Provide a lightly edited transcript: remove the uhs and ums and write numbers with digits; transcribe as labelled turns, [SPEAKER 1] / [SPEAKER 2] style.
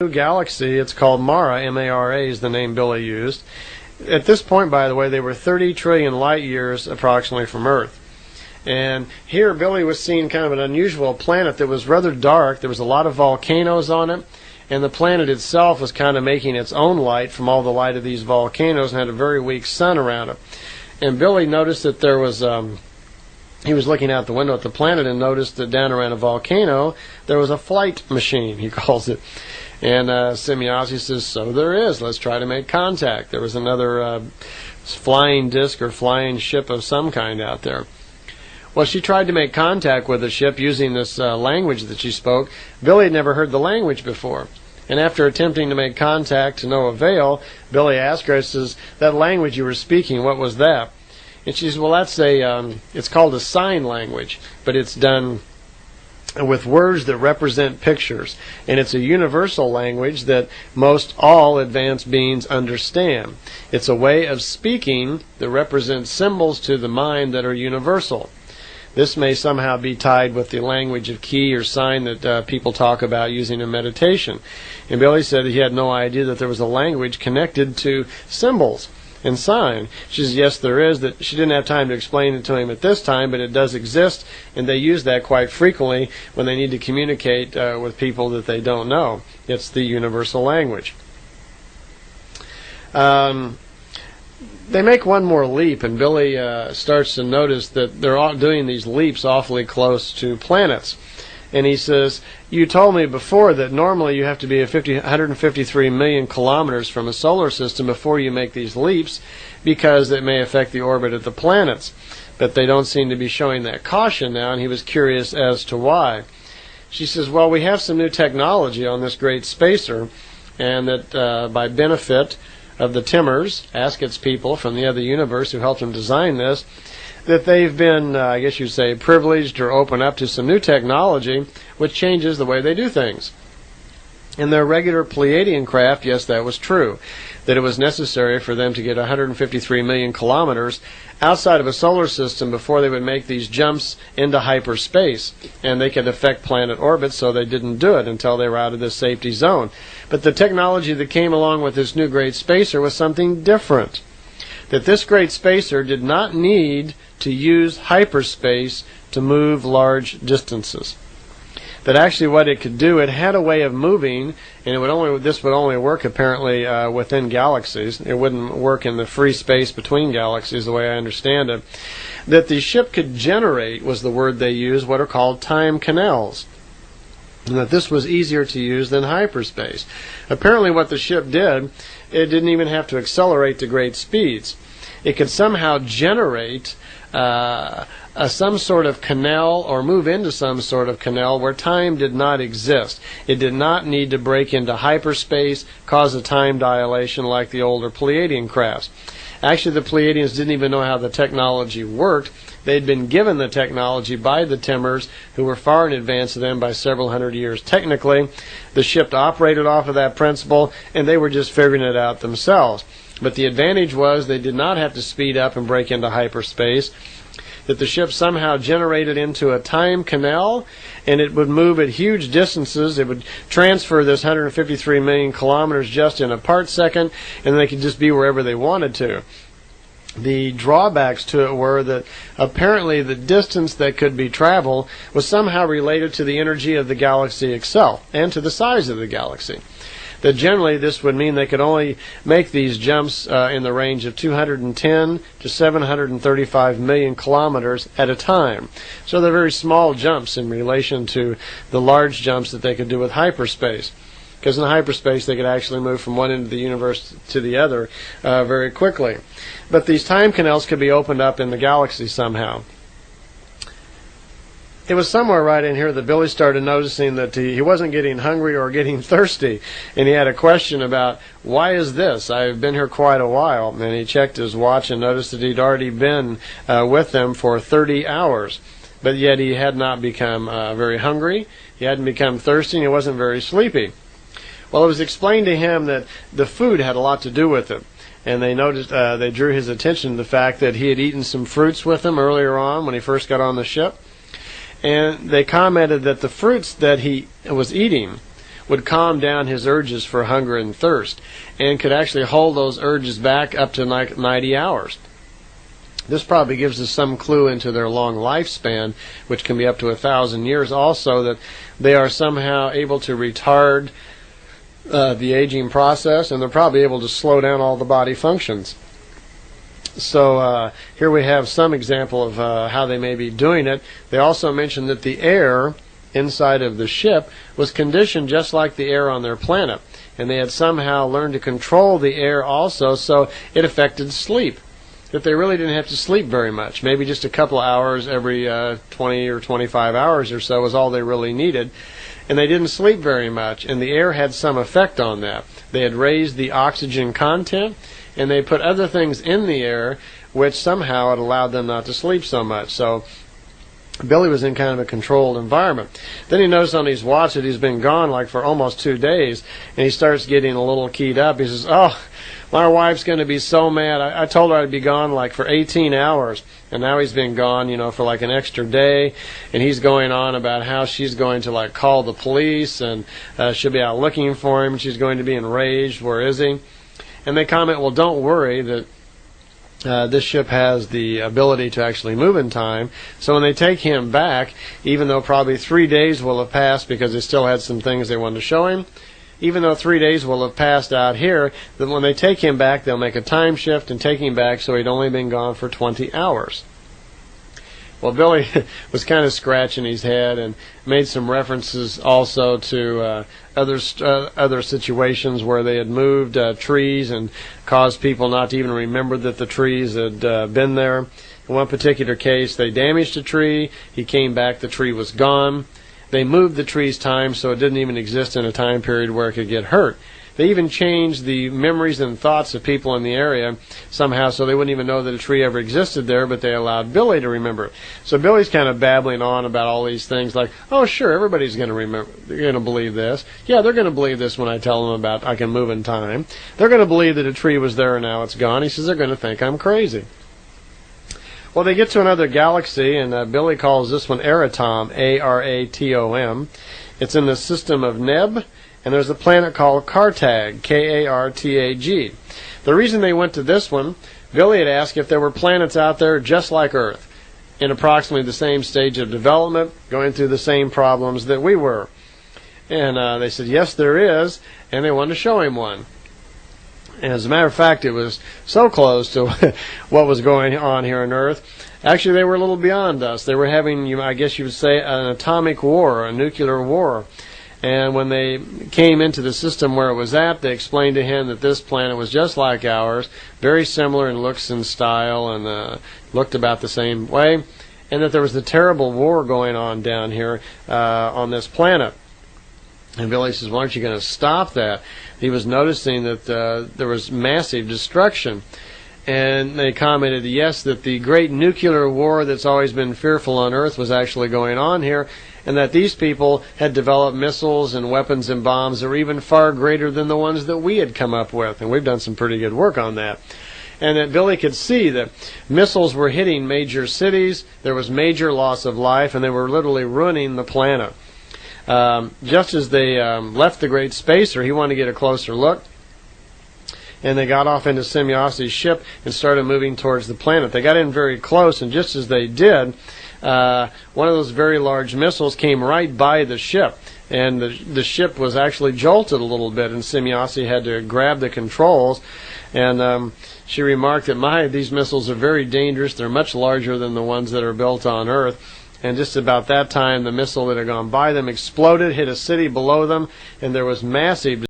[SPEAKER 1] new galaxy. It's called Mara, M-A-R-A is the name Billy used. At this point, by the way, they were 30 trillion light years approximately from Earth. And here Billy was seeing kind of an unusual planet that was rather dark. There was a lot of volcanoes on it, and the planet itself was kind of making its own light from all the light of these volcanoes and had a very weak sun around it. And Billy noticed that there was, he was looking out the window at the planet and noticed that down around a volcano there was a flight machine, he calls it. And Semyazi says, so there is, let's try to make contact. There was another flying disc or flying ship of some kind out there. Well, she tried to make contact with the ship using this language that she spoke. Billy had never heard the language before. And after attempting to make contact to no avail, Billy asked her, he says, that language you were speaking, what was that? And she says, well, that's it's called a sign language, but it's done with words that represent pictures. And it's a universal language that most all advanced beings understand. It's a way of speaking that represents symbols to the mind that are universal. This may somehow be tied with the language of key or sign that people talk about using in meditation. And Billy said that he had no idea that there was a language connected to symbols and sign. She says, yes, there is. That she didn't have time to explain it to him at this time, but it does exist, and they use that quite frequently when they need to communicate with people that they don't know. It's the universal language. They make one more leap, and Billy starts to notice that they're all doing these leaps awfully close to planets. And he says, you told me before that normally you have to be 153 million kilometers from a solar system before you make these leaps because it may affect the orbit of the planets. But they don't seem to be showing that caution now, and he was curious as to why. She says, well, we have some new technology on this great spacer, and that by benefit of the Timmers, Askett's people from the other universe who helped him design this, that they've been, I guess you'd say, privileged or open up to some new technology which changes the way they do things. In their regular Plejadian craft, yes, that was true, that it was necessary for them to get 153 million kilometers outside of a solar system before they would make these jumps into hyperspace, and they could affect planet orbits, so they didn't do it until they were out of this safety zone. But the technology that came along with this new great spacer was something different. That this great spacer did not need to use hyperspace to move large distances. That actually what it could do, it had a way of moving, and this would only work apparently within galaxies. It wouldn't work in the free space between galaxies the way I understand it. That the ship could generate, was the word they used, what are called time canals. And that this was easier to use than hyperspace. Apparently what the ship did, it didn't even have to accelerate to great speeds. It could somehow generate some sort of canal or move into some sort of canal where time did not exist. It did not need to break into hyperspace, cause a time dilation like the older Pleiadian crafts. Actually, the Pleiadians didn't even know how the technology worked. They'd been given the technology by the Timmers, who were far in advance of them by several hundred years. Technically, the ship operated off of that principle, and they were just figuring it out themselves. But the advantage was they did not have to speed up and break into hyperspace, that the ship somehow generated into a time canal, and it would move at huge distances. It would transfer this 153 million kilometers just in a part second, and they could just be wherever they wanted to. The drawbacks to it were that apparently the distance that could be traveled was somehow related to the energy of the galaxy itself and to the size of the galaxy. That generally this would mean they could only make these jumps in the range of 210 to 735 million kilometers at a time. So they're very small jumps in relation to the large jumps that they could do with hyperspace. Because in hyperspace they could actually move from one end of the universe to the other very quickly. But these time canals could be opened up in the galaxy somehow. It was somewhere right in here that Billy started noticing that he wasn't getting hungry or getting thirsty. And he had a question about, why is this? I've been here quite a while. And he checked his watch and noticed that he'd already been with them for 30 hours. But yet he had not become very hungry. He hadn't become thirsty. And he wasn't very sleepy. Well, it was explained to him that the food had a lot to do with it. And they noticed, they drew his attention to the fact that he had eaten some fruits with him earlier on when he first got on the ship. And they commented that the fruits that he was eating would calm down his urges for hunger and thirst, and could actually hold those urges back up to like 90 hours. This probably gives us some clue into their long lifespan, which can be up to 1,000 years. Also, that they are somehow able to retard the aging process, and they're probably able to slow down all the body functions. So here we have some example of how they may be doing it. They also mentioned that the air inside of the ship was conditioned just like the air on their planet, and they had somehow learned to control the air also, so it affected sleep. That they really didn't have to sleep very much. Maybe just a couple of hours every 20 or 25 hours or so was all they really needed. And they didn't sleep very much, and the air had some effect on that. They had raised the oxygen content, and they put other things in the air which somehow had allowed them not to sleep so much. So Billy was in kind of a controlled environment. Then he noticed on his watch that he's been gone like for almost 2 days, and he starts getting a little keyed up. He says, "Oh, my wife's going to be so mad. I told her I'd be gone like for 18 hours, and now he's been gone, for like an extra day, and he's going on about how she's going to like call the police, and she'll be out looking for him. She's going to be enraged. Where is he?" And they comment, "Well, don't worry, that this ship has the ability to actually move in time." So when they take him back, even though probably 3 days will have passed because they still had some things they wanted to show him, even though 3 days will have passed out here, that when they take him back, they'll make a time shift and take him back so he'd only been gone for 20 hours. Well, Billy was kind of scratching his head and made some references also to other situations where they had moved trees and caused people not to even remember that the trees had been there. In one particular case, they damaged a tree. He came back, the tree was gone. They moved the tree's time so it didn't even exist in a time period where it could get hurt. They even changed the memories and thoughts of people in the area somehow so they wouldn't even know that a tree ever existed there, but they allowed Billy to remember it. So Billy's kind of babbling on about all these things like, "Oh, sure, everybody's going to remember. They're going to believe this. Yeah, they're going to believe this when I tell them about I can move in time. They're going to believe that a tree was there and now it's gone." He says they're going to think I'm crazy. Well, they get to another galaxy, and Billy calls this one Aratom, A-R-A-T-O-M. It's in the system of Neb, and there's a planet called Kartag, K-A-R-T-A-G. The reason they went to this one, Billy had asked if there were planets out there just like Earth, in approximately the same stage of development, going through the same problems that we were. And they said, yes, there is, and they wanted to show him one. And as a matter of fact, it was so close to what was going on here on Earth. Actually, they were a little beyond us. They were having, I guess you would say, an atomic war, a nuclear war. And when they came into the system where it was at, they explained to him that this planet was just like ours, very similar in looks and style, and looked about the same way, and that there was a terrible war going on down here on this planet. And Billy says, "Why aren't you going to stop that?" He was noticing that there was massive destruction. And they commented, yes, that the great nuclear war that's always been fearful on Earth was actually going on here, and that these people had developed missiles and weapons and bombs that were even far greater than the ones that we had come up with. And we've done some pretty good work on that. And that Billy could see that missiles were hitting major cities, there was major loss of life, and they were literally ruining the planet. Just as they left the Great Spacer, he wanted to get a closer look, and they got off into Semyosi's ship and started moving towards the planet. They got in very close, and just as they did, one of those very large missiles came right by the ship, and the ship was actually jolted a little bit, and Semyosi had to grab the controls, and she remarked that, these missiles are very dangerous. They're much larger than the ones that are built on Earth. And just about that time, the missile that had gone by them exploded, hit a city below them, and there was massive